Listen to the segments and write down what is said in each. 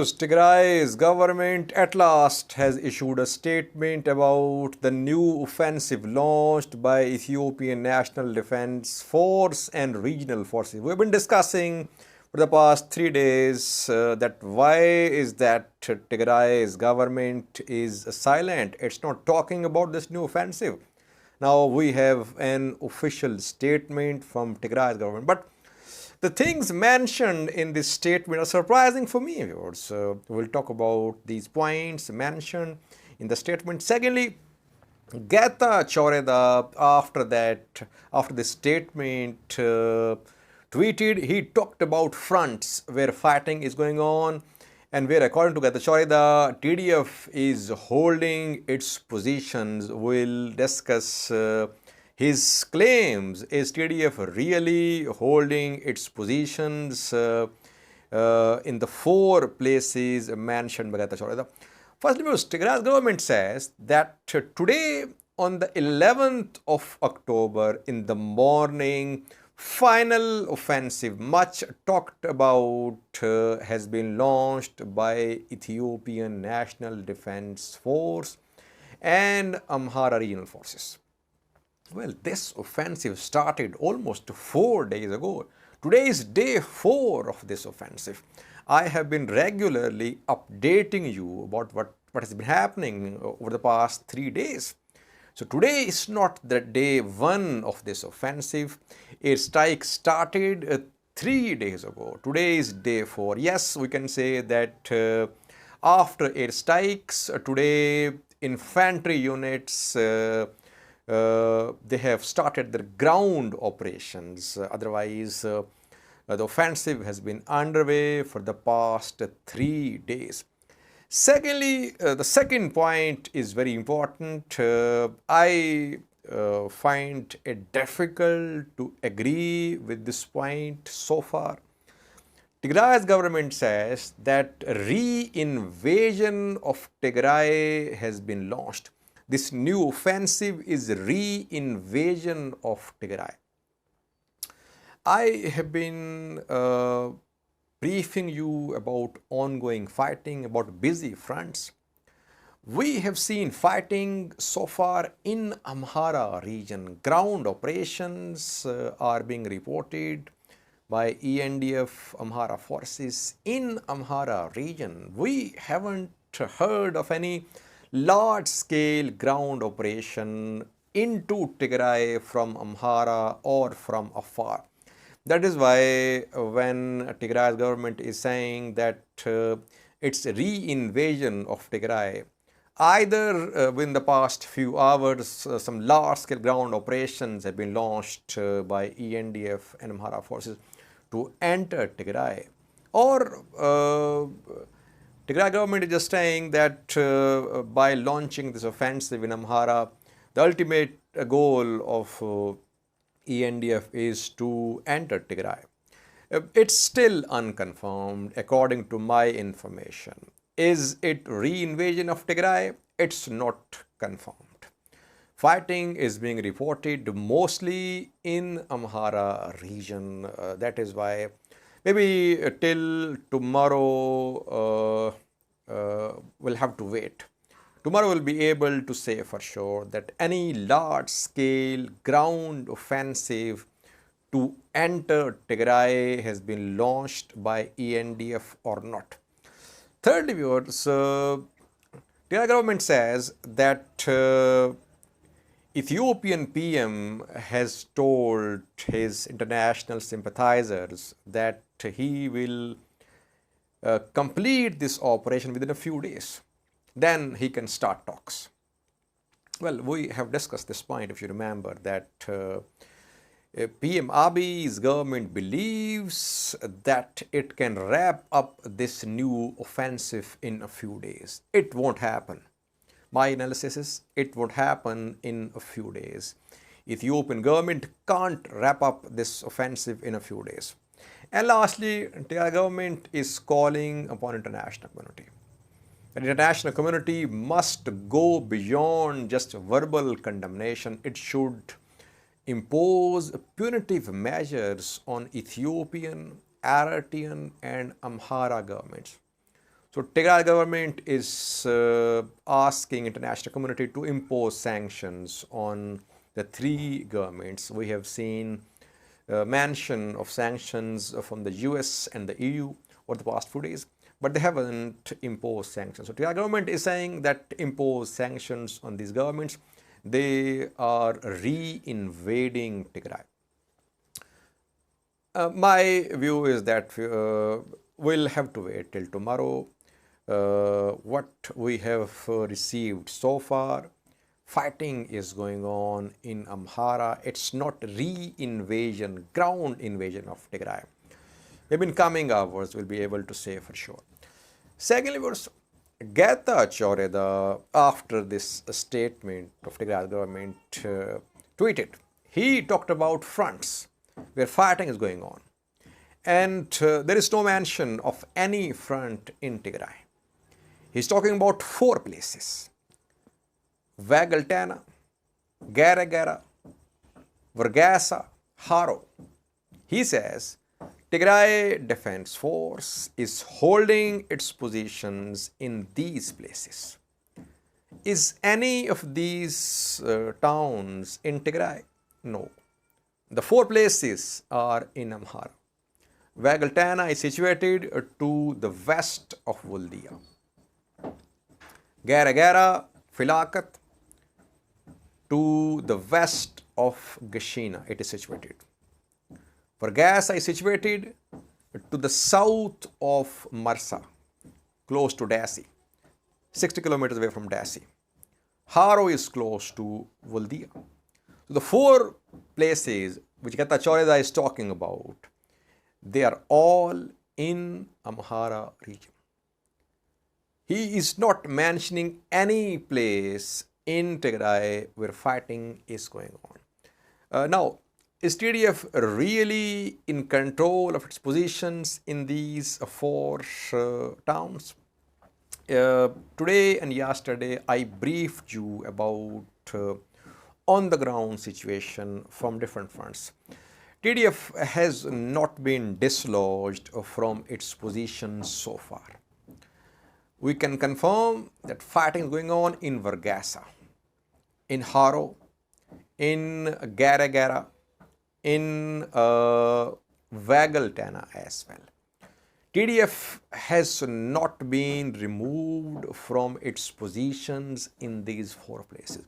news. Tigray's government at last has issued a statement about the new offensive launched by Ethiopian National Defense Force and regional forces. We've been discussing for the past 3 days that why is that Tigray's government is silent. It's not talking about this new offensive. Now we have an official statement from Tigray's government, but the things mentioned in this statement are surprising for me, viewers. We'll talk about these points mentioned in the statement. Secondly, Geta Choreda, after the statement tweeted, he talked about fronts where fighting is going on and where, according to Geta Choreda, TDF is holding its positions. We'll discuss his claims. Is TDF really holding its positions in the 4 places mentioned by Geta Choreda? Firstly, Tigray's government says that today, on the 11th of October, in the morning, final offensive, much talked about, has been launched by Ethiopian National Defense Force and Amhara regional forces. Well, this offensive started almost 4 days ago. Today is day 4 of this offensive. I have been regularly updating you about what has been happening over the past 3 days. So today is not the day 1 of this offensive. A strike started 3 days ago. Today is day 4. Yes, we can say that after airstrikes today, infantry units they have started their ground operations. Otherwise, the offensive has been underway for the past 3 days. Secondly, the second point is very important. I find it difficult to agree with this point so far. Tigray's government says that re-invasion of Tigray has been launched. This new offensive is re-invasion of Tigray. I have been briefing you about ongoing fighting, about busy fronts. We have seen fighting so far in Amhara region. Ground operations are being reported by ENDF Amhara forces in Amhara region. We haven't heard of any large-scale ground operation into Tigray from Amhara or from Afar. That is why when Tigray's government is saying that it's a re-invasion of Tigray, either within the past few hours, some large-scale ground operations have been launched by ENDF and Amhara forces to enter Tigray, or Tigray government is just saying that by launching this offensive in Amhara, the ultimate goal of ENDF is to enter Tigray. It's still unconfirmed according to my information. Is it re-invasion of Tigray? It's not confirmed. Fighting is being reported mostly in Amhara region. That is why maybe till tomorrow we'll have to wait. Tomorrow we'll be able to say for sure that any large-scale ground offensive to enter Tigray has been launched by ENDF or not. Thirdly, viewers, Tigray government says that Ethiopian PM has told his international sympathizers that he will complete this operation within a few days. Then he can start talks. Well, we have discussed this point, if you remember, that PM Abiy's government believes that it can wrap up this new offensive in a few days. It won't happen. My analysis is it would happen in a few days. Ethiopian government can't wrap up this offensive in a few days. And lastly, Tigray government is calling upon international community. The international community must go beyond just verbal condemnation. It should impose punitive measures on Ethiopian, Eritrean and Amhara governments So Tigray government is asking international community to impose sanctions on the three governments. We have seen mention of sanctions from the US and the EU over the past few days, but they haven't imposed sanctions. So Tigray government is saying that impose sanctions on these governments. They are re-invading Tigray. My view is that we'll have to wait till tomorrow. What we have received so far, fighting is going on in Amhara. It's not re-invasion, ground invasion of Tigray. Maybe in coming hours we'll be able to say for sure. Secondly, Geta Choreda, after this statement of Tigray government, tweeted. He talked about fronts where fighting is going on. And there is no mention of any front in Tigray. He's talking about 4 places: Vagaltana, Garagara, Vargasa, Haro. He says Tigray Defense Force is holding its positions in these places. Is any of these towns in Tigray? No. The 4 places are in Amhara. Vagaltana is situated to the west of Vuldia. Garagara, Filakat, to the west of Gashina it is situated. Vargasa is situated to the south of Marsa, close to Dasi, 60 kilometers away from Dasi. Haro is close to Vuldia. So the 4 places which Geta Choreda is talking about, they are all in Amhara region. He is not mentioning any place in Tigray where fighting is going on. Now, is TDF really in control of its positions in these 4 towns? Today and yesterday, I briefed you about on-the-ground situation from different fronts. TDF has not been dislodged from its positions so far. We can confirm that fighting is going on in Vargasa, in Haro, in Garagara, in Vagaltana as well. TDF has not been removed from its positions in these 4 places.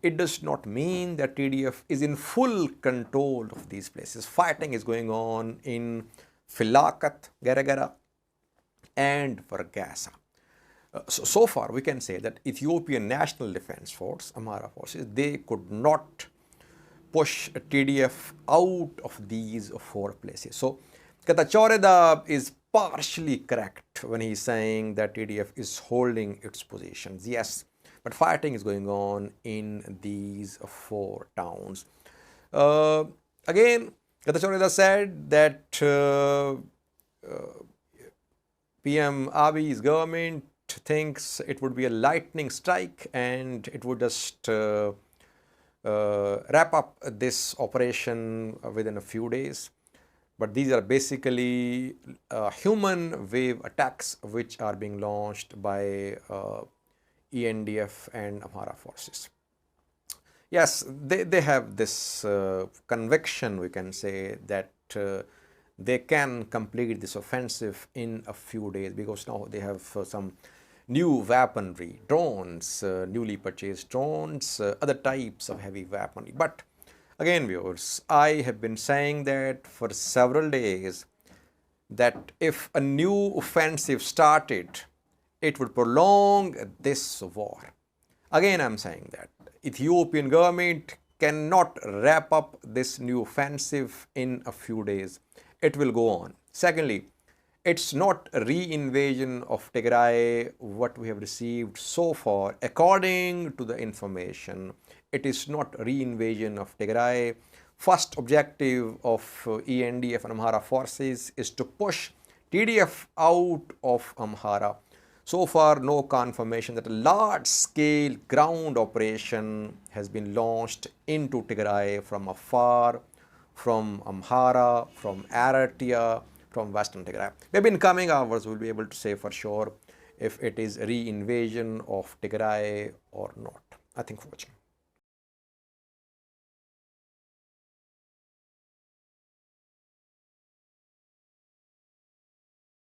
It does not mean that TDF is in full control of these places. Fighting is going on in Filakat, Garagara, and Vargasa. So far, we can say that Ethiopian National Defense Force, Amhara forces, they could not push TDF out of these 4 places. So, Geta Choreda is partially correct when he's saying that TDF is holding its positions. Yes, but fighting is going on in these 4 towns. Again, Geta Choreda said that PM Abiy's government thinks it would be a lightning strike and it would just wrap up this operation within a few days. But these are basically human wave attacks which are being launched by ENDF and Amhara forces. Yes, they have this conviction, we can say, that they can complete this offensive in a few days because now they have some new weaponry, drones, newly purchased drones, other types of heavy weaponry. But again, viewers, I have been saying that for several days that if a new offensive started, it would prolong this war. Again, I'm saying that Ethiopian government cannot wrap up this new offensive in a few days. It will go on. Secondly, it's not a re-invasion of Tigray, what we have received so far. According to the information, it is not re-invasion of Tigray. First objective of ENDF and Amhara forces is to push TDF out of Amhara. So far, no confirmation that a large-scale ground operation has been launched into Tigray from afar, from Amhara, from Aratia, from Western Tigray. Maybe in coming hours, we'll be able to say for sure if it is re-invasion of Tigray or not. Thanks for watching.